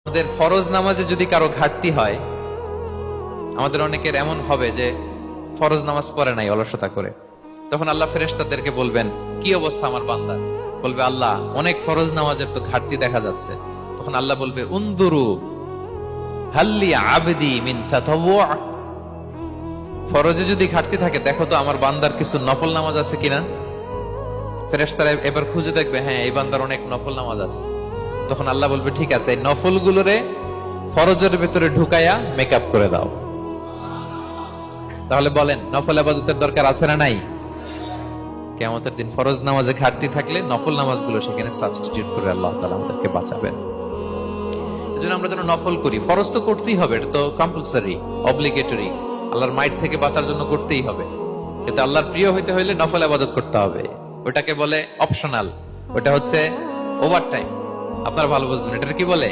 আমাদের ফরজ নামাজে যদি কারো ঘাটতি হয়, আমাদের অনেকের এমন হবে যে ফরজ নামাজ পড়ে নাই অলসতা করে, তখন আল্লাহ ফেরেশতাদেরকে বলবেন, কি অবস্থা আমার বান্দা? বলবে, আল্লাহ অনেক ফরজ নামাজের তো ঘাটতি দেখা যাচ্ছে। তখন আল্লাহ বলবে, উনদুরু হাল্লি আবদি মিন তাতাওয়ু, ফরজে যদি ঘাটতি থাকে দেখো তো আমার বান্দার কিছু নফল নামাজ আছে কিনা। ফেরেশতারা এবার খুঁজে দেখবে, হ্যাঁ এই বান্দার অনেক নফল নামাজ আছে। তখন আল্লাহ বলবে, ঠিক আছে, এই নফল গুলোরে ফরজের ভেতরে ঢুকায়া মেকআপ করে দাও। তাহলে বলেন, নফল ইবাদতের দরকার আছে না নাই? কিয়ামতের দিন ফরজ নামাজে ঘাটতি থাকলে নফল নামাজগুলো সেখানে সাবস্টিটিউট করে আল্লাহ তাআলা আমাদেরকে বাঁচাবেন। এজন্য আমরা যেন নফল করি। ফরজ তো করতেই হবে, এটা তো কম্পালসরি, অব্লিগেটরি, আল্লাহর মাইট থেকে বাঁচার জন্য করতেই হবে। কিন্তু আল্লাহর প্রিয় হইতে হইলে নফল ইবাদত করতে হবে। ওটাকে বলে অপশনাল, ওটা হচ্ছে ওভার টাইম। আপনারা ভালো বুঝবেন, এটা কি বলে?